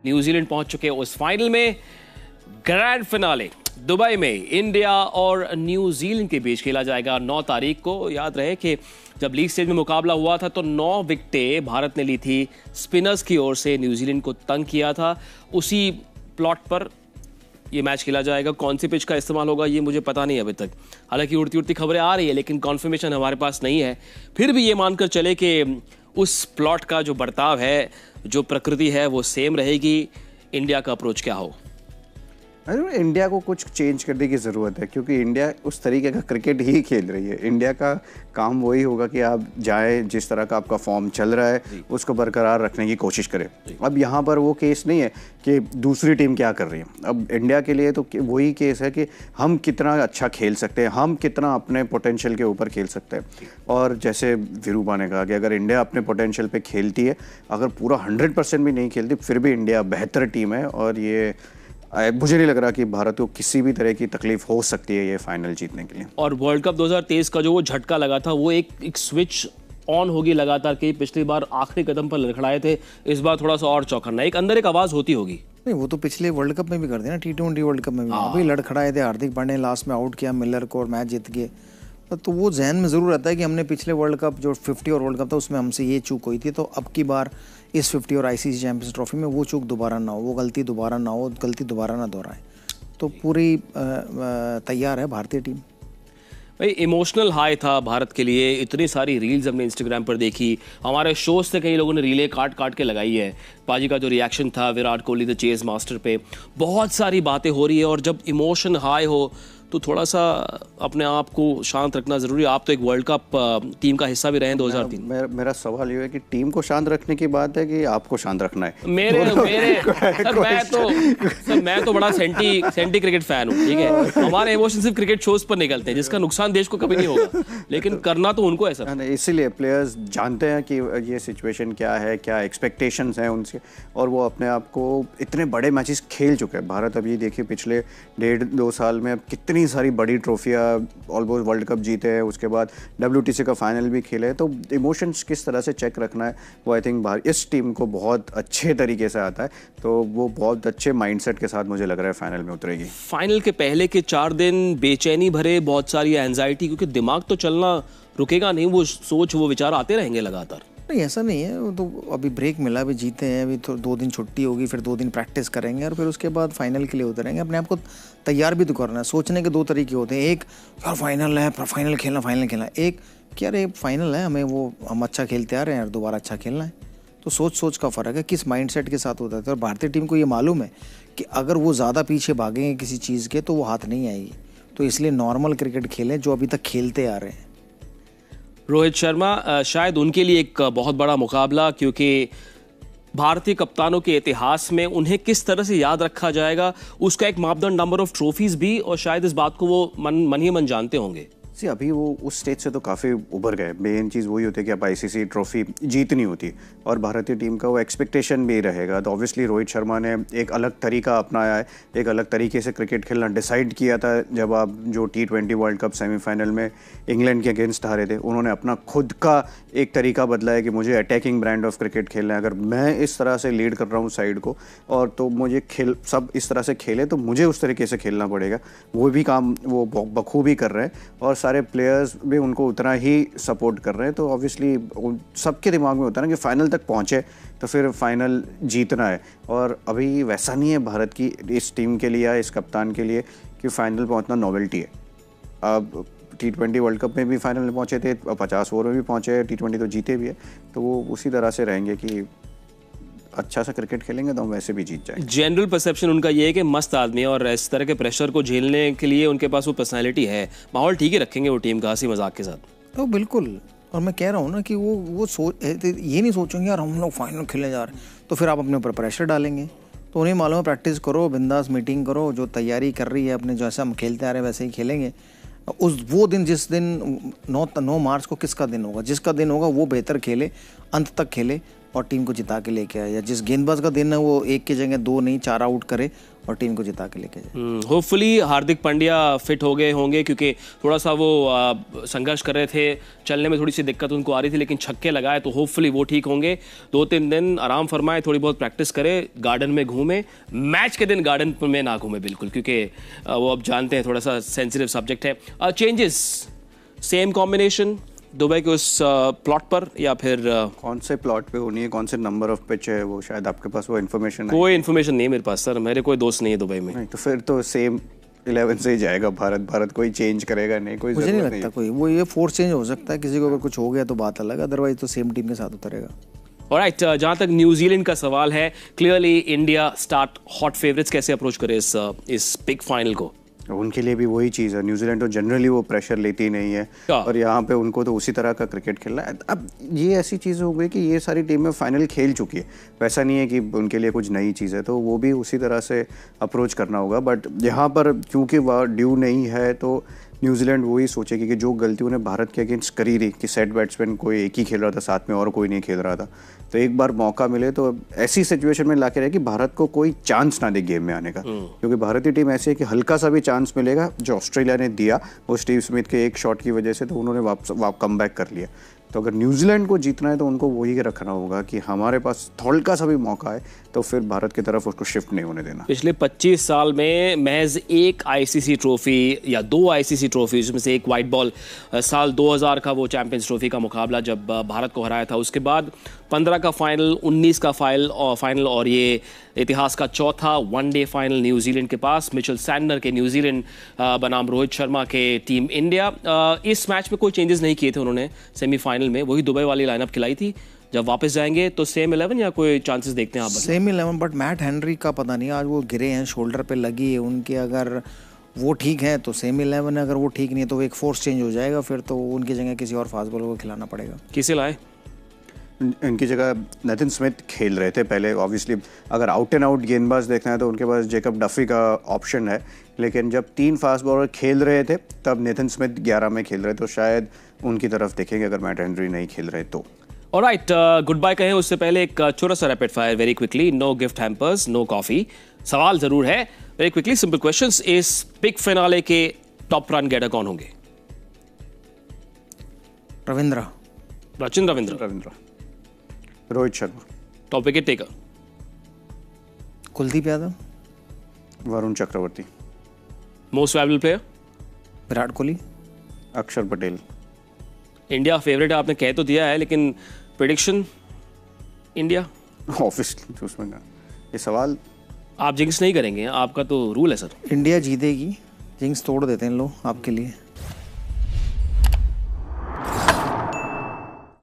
New Zealand पहुंच चुके हैं उस फाइनल में। ग्रैंड फिनाले दुबई में इंडिया और न्यूजीलैंड के बीच खेला जाएगा 9 तारीख को। याद रहे कि जब लीग स्टेज में मुकाबला हुआ था तो 9 विकेटें भारत ने ली थी स्पिनर्स की ओर से, न्यूजीलैंड को तंग किया था। उसी प्लॉट पर ये मैच खेला जाएगा। कौन सी पिच का इस्तेमाल होगा ये मुझे पता नहीं अभी तक, हालांकि उड़ती उड़ती खबरें आ रही है लेकिन कॉन्फर्मेशन हमारे पास नहीं है। फिर भी ये मानकर चले कि उस प्लॉट का जो बर्ताव है, जो प्रकृति है, वो सेम रहेगी। इंडिया का अप्रोच क्या हो? इंडिया को कुछ चेंज करने की ज़रूरत है, क्योंकि इंडिया उस तरीके का क्रिकेट ही खेल रही है। इंडिया का काम वही होगा कि आप जाएं, जिस तरह का आपका फॉर्म चल रहा है उसको बरकरार रखने की कोशिश करें। अब यहाँ पर वो केस नहीं है कि दूसरी टीम क्या कर रही है। अब इंडिया के लिए तो वही केस है कि हम कितना अच्छा खेल सकते हैं, हम कितना अपने पोटेंशियल के ऊपर खेल सकते हैं। और जैसे विरूपा ने कहा कि अगर इंडिया अपने पोटेंशियल पे खेलती है, अगर पूरा 100% भी नहीं खेलती, फिर भी इंडिया बेहतर टीम है। और ये मुझे नहीं लग रहा कि भारत को किसी भी तरह की तकलीफ हो सकती है ये फाइनल जीतने के लिए। और वर्ल्ड कप 2023 का जो वो झटका लगा था, वो एक स्विच ऑन होगी लगातार कि पिछली बार आखिरी कदम पर लड़खड़ाए थे, इस बार थोड़ा सा और चौंकना, एक अंदर एक आवाज होती होगी। नहीं, वो तो पिछले वर्ल्ड कप में भी कर दिया ना, T20 वर्ल्ड कप में भी अभी लड़खड़ाए थे। हार्दिक पांड्या लास्ट में आउट किया मिलर को और मैच जीत गए। तो वो जहन में ज़रूर रहता है कि हमने पिछले वर्ल्ड कप जो 50 और वर्ल्ड कप था उसमें हमसे ये चूक हुई थी, तो अब की बार इस 50 और ICC चैंपियंस ट्रॉफी में वो चूक दोबारा ना हो, वो गलती दोबारा ना हो, गलती दोबारा ना दोहराए। तो पूरी तैयार है भारतीय टीम। भाई इमोशनल हाई था भारत के लिए, इतनी सारी रील्स हमने इंस्टाग्राम पर देखी, हमारे शोज से कई लोगों ने रीलें काट काट के लगाई है। पाजी का जो रिएक्शन था Virat Kohli the chase master पे, बहुत सारी बातें हो रही है। और जब इमोशन हाई हो तो थोड़ा सा अपने आप को शांत रखना ज़रूरी है। आप तो एक वर्ल्ड कप टीम का हिस्सा भी रहे हैं 2003। मेरा सवाल ये है कि टीम को शांत रखने की बात है कि आपको शांत रखना है? मैं तो बड़ा सेंटी क्रिकेट फैन हूँ, ठीक है। हमारे इमोशन सिर्फ क्रिकेट शोज पर निकलते हैं, जिसका नुकसान देश को कभी नहीं होगा, लेकिन करना तो उनको है सर। इसीलिए प्लेयर्स जानते हैं कि ये सिचुएशन क्या है, क्या एक्सपेक्टेशंस हैं उनसे, और वो अपने आप को इतने बड़े मैचेस खेल चुके हैं। भारत अभी देखिए पिछले 1.5-2 साल में कितनी सारी बड़ी ट्रॉफियाँ, ऑलमोस्ट वर्ल्ड कप जीते हैं, उसके बाद WTC का फाइनल भी खेले। तो इमोशंस किस तरह से चेक रखना है वो आई थिंक इस टीम को बहुत अच्छे तरीके से आता है। तो वो बहुत अच्छे माइंडसेट के साथ मुझे लग रहा है फाइनल में उतरेगी। फाइनल के पहले के 4 दिन बेचैनी भरे, बहुत सारी एंजाइटी, क्योंकि दिमाग तो चलना रुकेगा नहीं, वो सोच वो विचार आते रहेंगे लगातार। नहीं, ऐसा नहीं है। वो तो अभी ब्रेक मिला, अभी जीते हैं, अभी तो 2 दिन छुट्टी होगी, फिर 2 दिन प्रैक्टिस करेंगे और फिर उसके बाद फाइनल के लिए उतरेंगे। अपने आप को तैयार भी तो करना है। सोचने के 2 तरीके होते हैं, एक यार फाइनल है, फाइनल खेलना, एक क्या रे फाइनल है, हम अच्छा खेलते आ रहे हैं यार, दोबारा अच्छा खेलना है। तो सोच का फ़र्क है, किस माइंडसेट के साथ होता है। और भारतीय टीम को ये मालूम है कि अगर वो ज़्यादा पीछे भागेंगे किसी चीज़ के तो वो हाथ नहीं आएगी, तो इसलिए नॉर्मल क्रिकेट खेलें जो अभी तक खेलते आ रहे हैं। रोहित शर्मा शायद उनके लिए एक बहुत बड़ा मुकाबला, क्योंकि भारतीय कप्तानों के इतिहास में उन्हें किस तरह से याद रखा जाएगा उसका एक मापदंड नंबर ऑफ ट्रॉफीज भी, और शायद इस बात को वो मन ही मन जानते होंगे। अभी वो उस स्टेज से तो काफ़ी उभर गए। मेन चीज़ वही होती है कि अब ICC ट्रॉफी जीतनी होती और भारतीय टीम का वो एक्सपेक्टेशन भी रहेगा। तो ऑब्वियसली रोहित शर्मा ने एक अलग तरीका अपनाया है, एक अलग तरीके से क्रिकेट खेलना डिसाइड किया था। जब आप जो T20 वर्ल्ड कप सेमीफाइनल में इंग्लैंड के अगेंस्ट हारे थे, उन्होंने अपना खुद का एक तरीका बदला है कि मुझे अटैकिंग ब्रांड ऑफ क्रिकेट खेलना है। अगर मैं इस तरह से लीड कर रहा हूँ साइड को, और तो मुझे सब इस तरह से खेले तो मुझे उस तरीके से खेलना पड़ेगा। वो भी काम वो बखूबी कर रहे हैं और सारे प्लेयर्स भी उनको उतना ही सपोर्ट कर रहे हैं। तो ऑब्वियसली सबके दिमाग में होता है ना कि फाइनल तक पहुंचे तो फिर फाइनल जीतना है। और अभी वैसा नहीं है भारत की इस टीम के लिए या इस कप्तान के लिए कि फाइनल पहुंचना नॉवेल्टी है। अब T20 वर्ल्ड कप में भी फाइनल में पहुंचे थे, 50 ओवर में भी पहुंचे, T20 तो जीते भी है। तो वो उसी तरह से रहेंगे कि अच्छा सा क्रिकेट खेलेंगे तो हम वैसे भी जीत जाएंगे। जनरल परसेप्शन उनका ये है कि मस्त आदमी है और इस तरह के प्रेशर को झेलने के लिए उनके पास वो पर्सनैलिटी है। माहौल ठीक ही रखेंगे वो टीम का हंसी मजाक के साथ। तो बिल्कुल, और मैं कह रहा हूँ ना कि वो ये नहीं सोचेंगे यार हम लोग फाइनल खेलने जा रहे हैं, तो फिर आप अपने ऊपर प्रेशर डालेंगे। तो उन्हें मालूम है प्रैक्टिस करो, बिंदास मीटिंग करो, जो तैयारी कर रही है अपने जैसा हम खेलते आ रहे हैं वैसे ही खेलेंगे। वो दिन जिस दिन 9 मार्च को किसका दिन होगा, जिसका दिन होगा वो बेहतर खेले, अंत तक खेले और टीम को जिता के लेके आए, या जिस गेंदबाज का दिन है वो एक की जगह 2 नहीं 4 आउट करे और टीम को जिता के लेके जाए। होपफुली हार्दिक पांड्या फिट हो गए होंगे, क्योंकि थोड़ा सा वो संघर्ष कर रहे थे, चलने में थोड़ी सी दिक्कत उनको आ रही थी, लेकिन छक्के लगाए तो होपफुली वो ठीक होंगे। 2-3 दिन आराम फरमाए, थोड़ी बहुत प्रैक्टिस करे, गार्डन में घूमे। मैच के दिन गार्डन में ना घूमे बिल्कुल, क्योंकि वो अब जानते हैं थोड़ा सा सेंसिटिव सब्जेक्ट है। चेंजेस सेम कॉम्बिनेशन दुबई के उस प्लॉट पर, या फिर कौन से प्लॉट पे होनी है, कौन से नंबर ऑफ पिच है, वो शायद आपके पास वो इन्फॉर्मेशन कोई इन्फॉर्मेशन नहीं है मेरे पास सर, मेरे कोई दोस्त नहीं है दुबई में। नहीं तो फिर तो सेम 11 से ही जाएगा भारत कोई चेंज करेगा नहीं, कोई मुझे नहीं लगता कोई वो ये फोर्स चेंज हो सकता है, किसी को अगर कुछ हो गया तो बात अलग, अदरवाइज तो सेम टीम के साथ उतरेगा। ऑलराइट, जहां तक न्यूजीलैंड का सवाल है, clearly India start hot favourites, कैसे अप्रोच करे इस बिग फाइनल को? उनके लिए भी वही चीज़ है, न्यूजीलैंड तो जनरली वो प्रेशर लेती नहीं है और यहाँ पे उनको तो उसी तरह का क्रिकेट खेलना है। अब ये ऐसी चीज़ हो गई कि ये सारी टीमें फाइनल खेल चुकी है, वैसा नहीं है कि उनके लिए कुछ नई चीज़ है, तो वो भी उसी तरह से अप्रोच करना होगा। बट यहाँ पर क्योंकि वह ड्यू नहीं है तो न्यूजीलैंड वही सोचेगी कि जो गलती उन्हें भारत के अगेंस्ट करी रही कि सेट बैट्समैन कोई एक ही खेल रहा था साथ में और कोई नहीं खेल रहा था, तो एक बार मौका मिले तो ऐसी सिचुएशन में लाके रहे कि भारत को कोई चांस ना दे गेम में आने का, क्योंकि भारतीय टीम ऐसी है कि हल्का सा भी चांस मिलेगा, जो ऑस्ट्रेलिया ने दिया वो स्टीव स्मिथ के एक शॉट की वजह से, तो उन्होंने वापस कम बैक कर लिया। तो अगर न्यूजीलैंड को जीतना है तो उनको वही रखना होगा कि हमारे पास थोड़ा सा भी मौका है तो फिर भारत की तरफ उसको शिफ्ट नहीं होने देना। पिछले 25 साल में महज एक आईसीसी ट्रॉफी या 2 आईसीसी ट्रॉफी, जिसमें से एक वाइट बॉल साल 2000 का वो चैंपियंस ट्रॉफी का मुकाबला जब भारत को हराया था, उसके बाद 15 का फाइनल, 19 का फाइनल और ये इतिहास का चौथा वनडे फाइनल न्यूजीलैंड के पास, मिचेल सैंडनर के न्यूजीलैंड बनाम रोहित शर्मा के टीम इंडिया। इस मैच में कोई चेंजेस नहीं किए थे उन्होंने, सेमीफाइनल में वही दुबई वाली लाइनअप खिलाई थी। जब वापस जाएंगे तो सेम 11 या कोई चांसेस देखते हैं आप? सेम 11, बट मैट हेनरी का पता नहीं, आज वो गिरे हैं, शोल्डर पे लगी है उनके, अगर वो ठीक है तो सेम 11 है, अगर वो ठीक नहीं है तो एक फोर्स चेंज हो जाएगा, फिर तो उनकी जगह किसी और फास्ट बॉलर को खिलाना पड़ेगा। किसे लाए? इनकी जगह नेथन स्मिथ खेल रहे थे पहले, ऑब्वियसली अगर आउट एंड आउट गेंदबाज देखना है तो उनके पास जेकब डफी का ऑप्शन है, लेकिन जब 3 फास्ट बॉलर खेल रहे थे तब नेथन स्मिथ 11 में खेल रहे, तो शायद उनकी तरफ देखेंगे अगर मैट हेनरी नहीं खेल रहे तो। ऑलराइट, गुड बाय कहें उससे पहले एक छोटा सा rapid fire very quickly, no gift hampers, no coffee. सवाल जरूर है वेरी क्विकली, सिंपल क्वेश्चंस। इस बिग फिनाले के टॉप रन गेटर कौन होंगे? Ravindra. Rohit Sharma. Top wicket taker? Kuldeep Yadav. Varun Chakravarthy. Most valuable player? Virat Kohli. Axar Patel. India favourite है आपने कह तो दिया है, लेकिन प्रेडिक्शन इंडिया? ऑब्वियसली उसमें ये सवाल आप जिंक्स नहीं करेंगे, आपका तो रूल है सर। इंडिया जीतेगी, जिंक्स तोड़ देते हैं लोग आपके लिए।